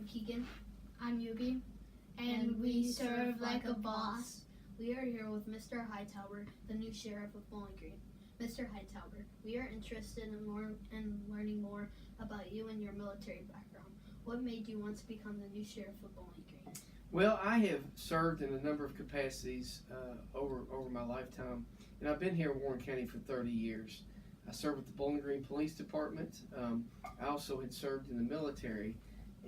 Keegan. I'm Yugi. And we serve like a boss. We are here with Mr. Hightower, the new sheriff of Bowling Green. Mr. Hightower, we are interested in learning more about you and your military background. What made you want to become the new sheriff of Bowling Green? Well, I have served in a number of capacities over my lifetime, and I've been here in Warren County for 30 years. I served with the Bowling Green Police Department. I also had served in the military,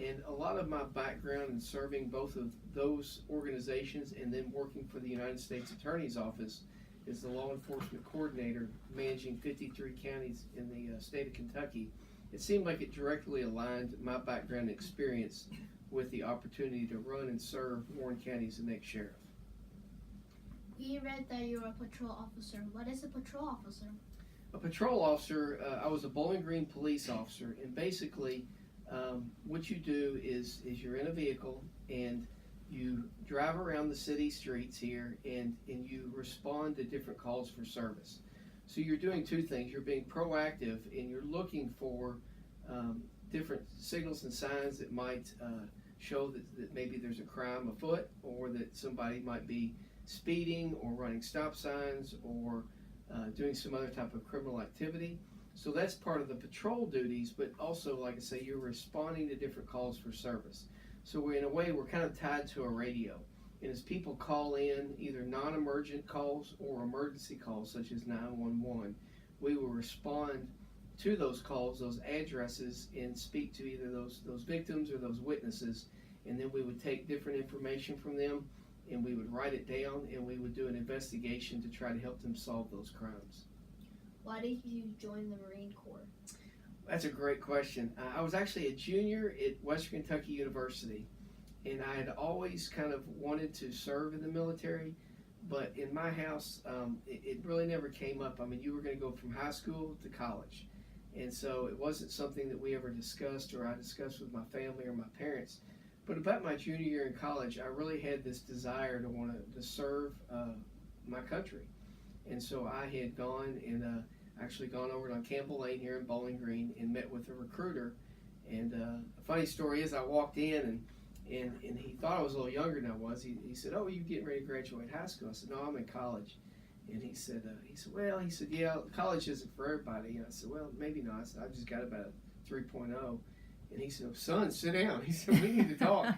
and a lot of my background in serving both of those organizations and then working for the United States Attorney's Office is the law enforcement coordinator managing 53 counties in the state of Kentucky. It seemed like it directly aligned my background and experience with the opportunity to run and serve Warren County as the next sheriff. We read that you're a patrol officer. What is a patrol officer? A patrol officer, I was a Bowling Green police officer, and basically what you do is you're in a vehicle and you drive around the city streets here and you respond to different calls for service. So you're doing two things. You're being proactive and you're looking for different signals and signs that might show that maybe there's a crime afoot, or that somebody might be speeding or running stop signs or doing some other type of criminal activity. So that's part of the patrol duties, but also, like I say, you're responding to different calls for service. So in a way, we're kind of tied to a radio. And as people call in either non-emergent calls or emergency calls, such as 911, we will respond to those calls, those addresses, and speak to either those victims or those witnesses. And then we would take different information from them and we would write it down and we would do an investigation to try to help them solve those crimes. Why did you join the Marine Corps? That's a great question. I was actually a junior at Western Kentucky University, and I had always kind of wanted to serve in the military, but in my house, it really never came up. I mean, you were going to go from high school to college, and so it wasn't something that we ever discussed or I discussed with my family or my parents. But about my junior year in college, I really had this desire to want to serve my country. And so I had gone and actually gone over to Campbell Lane here in Bowling Green and met with a recruiter. And a funny story is I walked in and he thought I was a little younger than I was. He said, "Oh, you getting ready to graduate high school?" I said, "No, I'm in college." And he said, "Well," he said, "yeah, college isn't for everybody." And I said, "Well, maybe not." I said, "I just got about a 3.0. And he said, "Oh, son, sit down." He said, "We need to talk."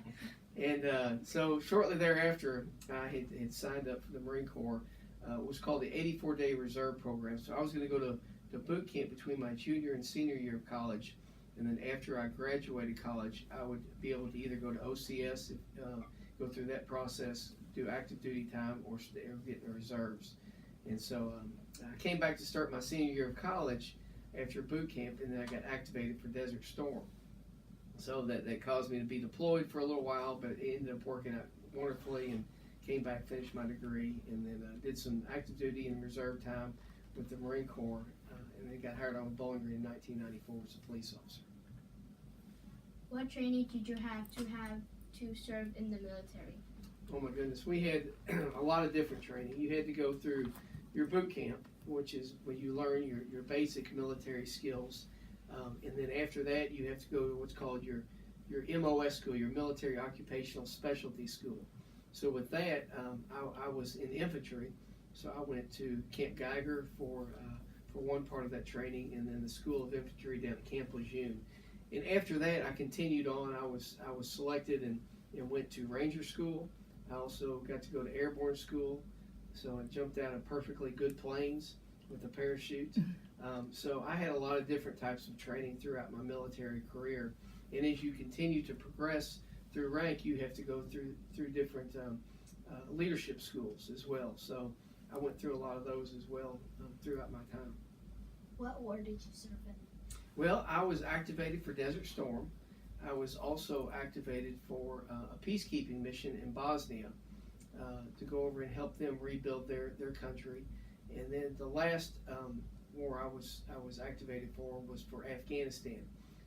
And so shortly thereafter, I had signed up for the Marine Corps. It was called the 84-Day Reserve Program. So I was going to go to boot camp between my junior and senior year of college. And then after I graduated college, I would be able to either go to OCS, go through that process, do active duty time, or get in the reserves. And so I came back to start my senior year of college after boot camp, and then I got activated for Desert Storm. So that caused me to be deployed for a little while, but it ended up working out wonderfully, and came back, finished my degree, and then did some active duty and reserve time with the Marine Corps, and then got hired on Bowling Green in 1994 as a police officer. What training did you have to serve in the military? Oh my goodness, we had a lot of different training. You had to go through your boot camp, which is when you learn your basic military skills. And then after that, you have to go to what's called your MOS school, your Military Occupational Specialty School. So with that, I was in infantry, so I went to Camp Geiger for one part of that training, and then the School of Infantry down at Camp Lejeune. And after that, I continued on. I was selected and went to Ranger School. I also got to go to Airborne School, so I jumped out of perfectly good planes with a parachute. So I had a lot of different types of training throughout my military career. And as you continue to progress through rank, you have to go through different leadership schools as well. So I went through a lot of those as well throughout my time. What war did you serve in? Well, I was activated for Desert Storm. I was also activated for a peacekeeping mission in Bosnia to go over and help them rebuild their country. And then the last war I was activated for was for Afghanistan.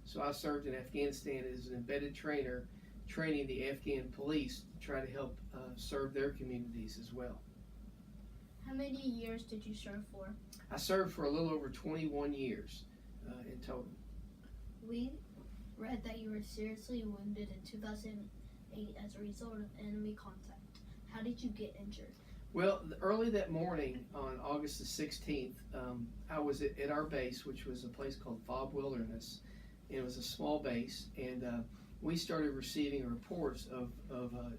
So I served in Afghanistan as an embedded trainer, training the Afghan police to try to help serve their communities as well. How many years did you serve for? I served for a little over 21 years in total. We read that you were seriously wounded in 2008 as a result of enemy contact. How did you get injured? Well, early that morning on August the 16th, I was at our base, which was a place called Fob Wilderness. And it was a small base, and we started receiving reports of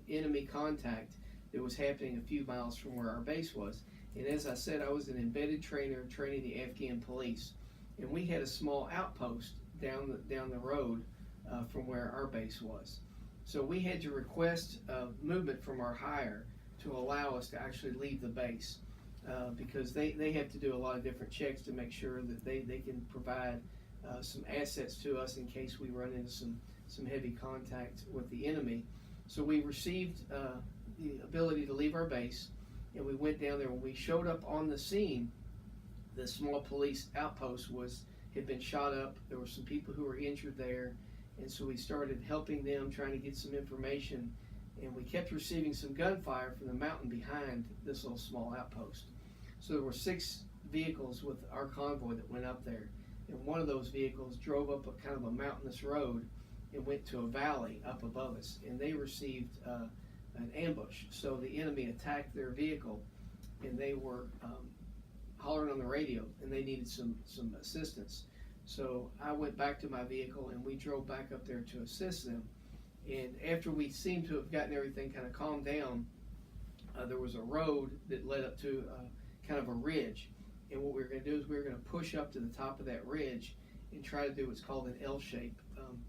enemy contact that was happening a few miles from where our base was. And as I said, I was an embedded trainer training the Afghan police, and we had a small outpost down the road from where our base was. So we had to request movement from our higher to allow us to actually leave the base because they have to do a lot of different checks to make sure that they can provide some assets to us in case we run into some heavy contact with the enemy. So we received the ability to leave our base, and we went down there. When we showed up on the scene, the small police outpost had been shot up. There were some people who were injured there, and so we started helping them, trying to get some information, and we kept receiving some gunfire from the mountain behind this little small outpost. So there were 6 vehicles with our convoy that went up there, and one of those vehicles drove up a kind of a mountainous road and went to a valley up above us, and they received an ambush. So the enemy attacked their vehicle, and they were hollering on the radio, and they needed some assistance. So I went back to my vehicle, and we drove back up there to assist them. And after we seemed to have gotten everything kind of calmed down, there was a road that led up to kind of a ridge. And what we were going to do is we were going to push up to the top of that ridge and try to do what's called an L-shape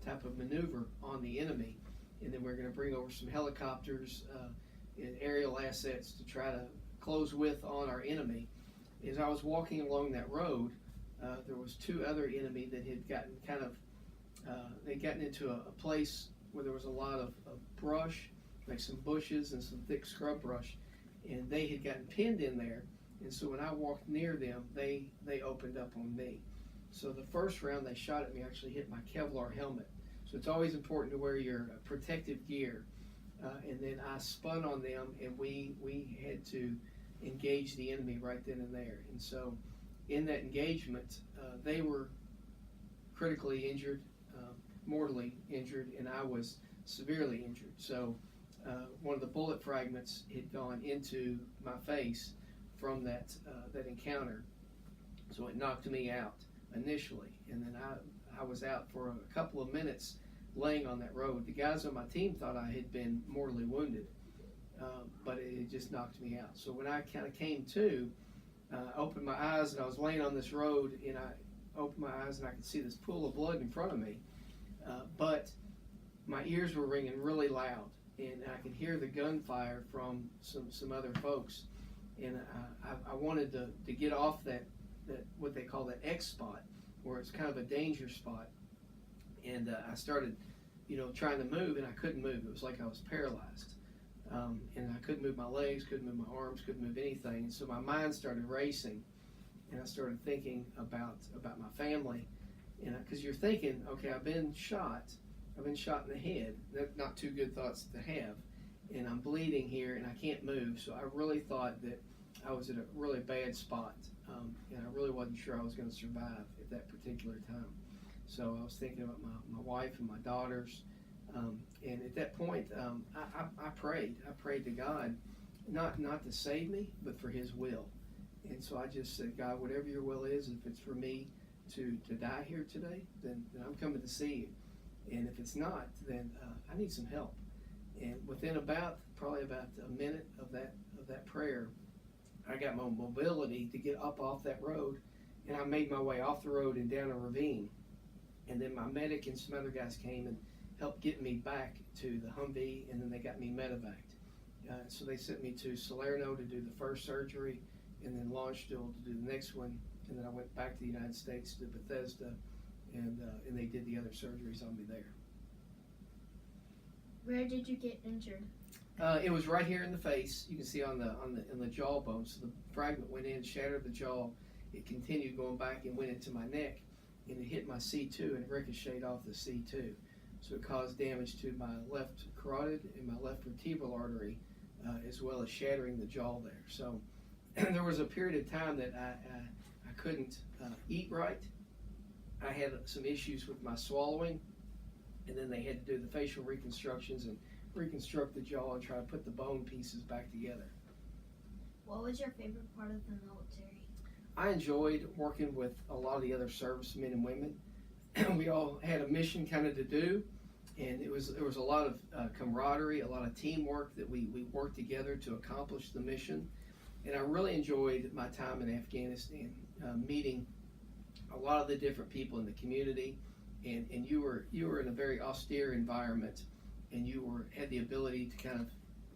type of maneuver on the enemy. And then we're going to bring over some helicopters and aerial assets to try to close with on our enemy. As I was walking along that road, there was 2 other enemy that had gotten they'd gotten into a place where there was a lot of brush, like some bushes and some thick scrub brush, and they had gotten pinned in there. And so when I walked near them, they opened up on me. So the first round they shot at me actually hit my Kevlar helmet. So it's always important to wear your protective gear. And then I spun on them, and we had to engage the enemy right then and there. And so in that engagement, they were critically injured, mortally injured, and I was severely injured. So one of the bullet fragments had gone into my face from that encounter. So it knocked me out initially, and then I was out for a couple of minutes laying on that road. The guys on my team thought I had been mortally wounded, but it just knocked me out. So when I kind of came to, I opened my eyes, and I was laying on this road, and I opened my eyes and I could see this pool of blood in front of me, but my ears were ringing really loud, and I could hear the gunfire from some other folks, and I wanted to get off that what they call that X spot, where it's kind of a danger spot, and I started trying to move, and I couldn't move. It was like I was paralyzed, and I couldn't move my legs, couldn't move my arms, couldn't move anything. And so my mind started racing, and I started thinking about my family, and because you're thinking, okay, I've been shot in the head. That's not too good thoughts to have, and I'm bleeding here, and I can't move. So I really thought that I was in a really bad spot, and I really wasn't sure I was going to survive at that particular time. So I was thinking about my wife and my daughters, and at that point, I prayed to God, not to save me, but for His will. And so I just said, God, whatever your will is, if it's for me to die here today, then I'm coming to see you. And if it's not, then I need some help. And within probably about a minute of that prayer, I got my mobility to get up off that road, and I made my way off the road and down a ravine. And then my medic and some other guys came and helped get me back to the Humvee, and then they got me medevaced. So they sent me to Salerno to do the first surgery, and then Longstill to do the next one, and then I went back to the United States to Bethesda, and they did the other surgeries on me there. Where did you get injured? It was right here in the face. You can see on the jawbone. So the fragment went in, shattered the jaw. It continued going back and went into my neck, and it hit my C2 and ricocheted off the C2. So it caused damage to my left carotid and my left vertebral artery, as well as shattering the jaw there. So there was a period of time that I couldn't eat right. I had some issues with my swallowing, and then they had to do the facial reconstructions and reconstruct the jaw and try to put the bone pieces back together. What was your favorite part of the military? I enjoyed working with a lot of the other servicemen and women. We all had a mission kind of to do, and there was a lot of camaraderie, a lot of teamwork that we worked together to accomplish the mission. And I really enjoyed my time in Afghanistan, meeting a lot of the different people in the community. And you were in a very austere environment, and you had the ability to kind of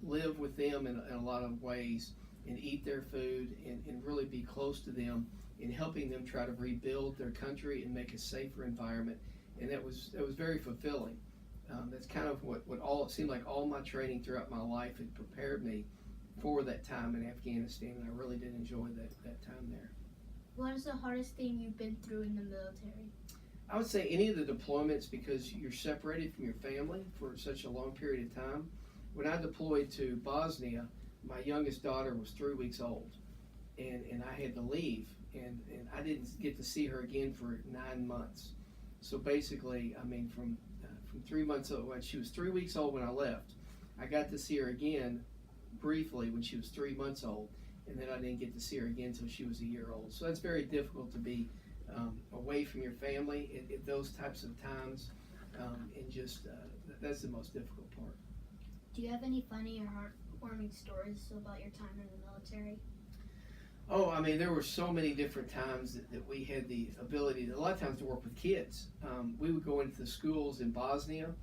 live with them in a lot of ways, and eat their food, and really be close to them in helping them try to rebuild their country and make a safer environment. And that was very fulfilling. That's kind of what it seemed like all my training throughout my life had prepared me for that time in Afghanistan, and I really did enjoy that time there. What is the hardest thing you've been through in the military? I would say any of the deployments, because you're separated from your family for such a long period of time. When I deployed to Bosnia, my youngest daughter was 3 weeks old, and I had to leave, and I didn't get to see her again for 9 months. So basically, I mean, from 3 months old, when she was 3 weeks old when I left, I got to see her again briefly when she was 3 months old, and then I didn't get to see her again until she was a year old. So that's very difficult to be away from your family at those types of times, and just that's the most difficult part. Do you have any funny or heartwarming stories about your time in the military? Oh, I mean, there were so many different times that we had the ability, a lot of times, to work with kids. We would go into the schools in Bosnia,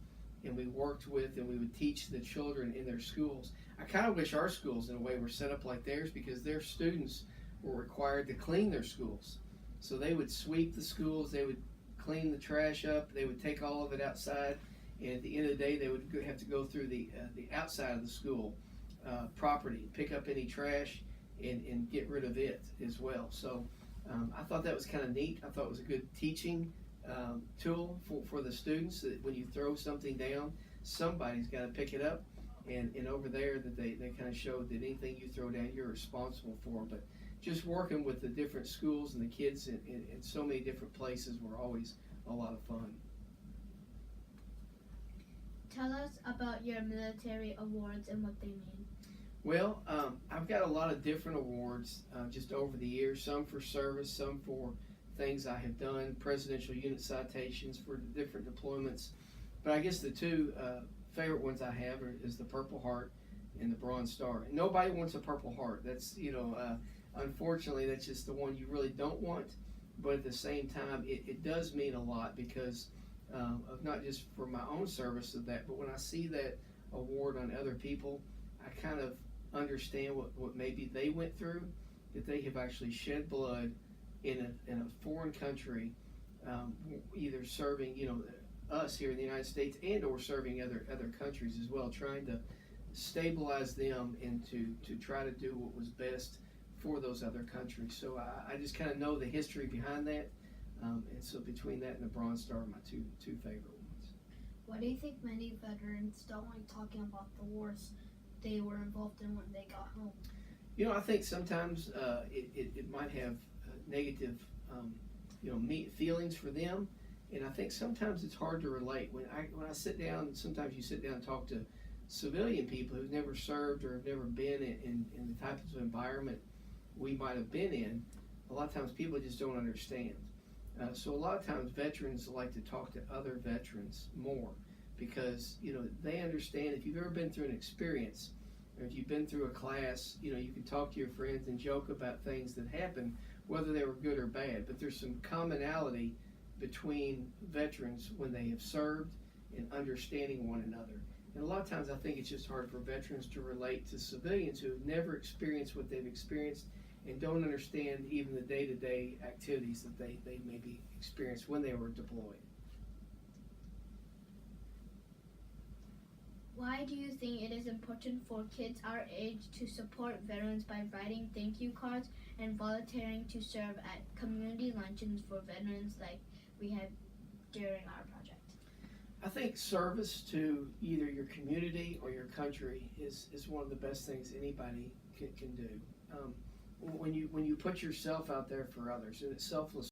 and we worked with and we would teach the children in their schools. I kind of wish our schools, in a way, were set up like theirs, because their students were required to clean their schools. So they would sweep the schools, they would clean the trash up, they would take all of it outside, and at the end of the day, they would have to go through the outside of the school property, pick up any trash, and get rid of it as well. So I thought that was kind of neat. I thought it was a good teaching tool for the students, that when you throw something down, somebody's got to pick it up, and over there that they kind of showed that anything you throw down, you're responsible for. But just working with the different schools and the kids in so many different places were always a lot of fun. Tell us about your military awards and what they mean. Well, I've got a lot of different awards just over the years, some for service, some for things I have done, presidential unit citations for different deployments. But I guess the two favorite ones I have is the Purple Heart and the Bronze Star. And nobody wants a Purple Heart. That's, unfortunately, that's just the one you really don't want. But at the same time, it does mean a lot, because of not just for my own service of that, but when I see that award on other people, I kind of understand what maybe they went through, that they have actually shed blood in a foreign country, either serving us here in the United States and or serving other countries as well, trying to stabilize them and to try to do what was best for those other countries. So I just kind of know the history behind that, and so between that and the Bronze Star are my two favorite ones. Why do you think many veterans don't like talking about the wars they were involved in when they got home? I think sometimes it might have negative feelings for them, and I think sometimes it's hard to relate. When I sit down, sometimes you sit down and talk to civilian people who've never served or have never been in the type of environment we might have been in. A lot of times people just don't understand. So a lot of times veterans like to talk to other veterans more, because they understand. If you've ever been through an experience, or if you've been through a class, you can talk to your friends and joke about things that happened, whether they were good or bad. But there's some commonality between veterans when they have served and understanding one another. And a lot of times I think it's just hard for veterans to relate to civilians who have never experienced what they've experienced and don't understand even the day-to-day activities that they maybe experienced when they were deployed. Why do you think it is important for kids our age to support veterans by writing thank you cards and volunteering to serve at community luncheons for veterans like we had during our project? I think service to either your community or your country is one of the best things anybody can do. When you put yourself out there for others, and it's selfless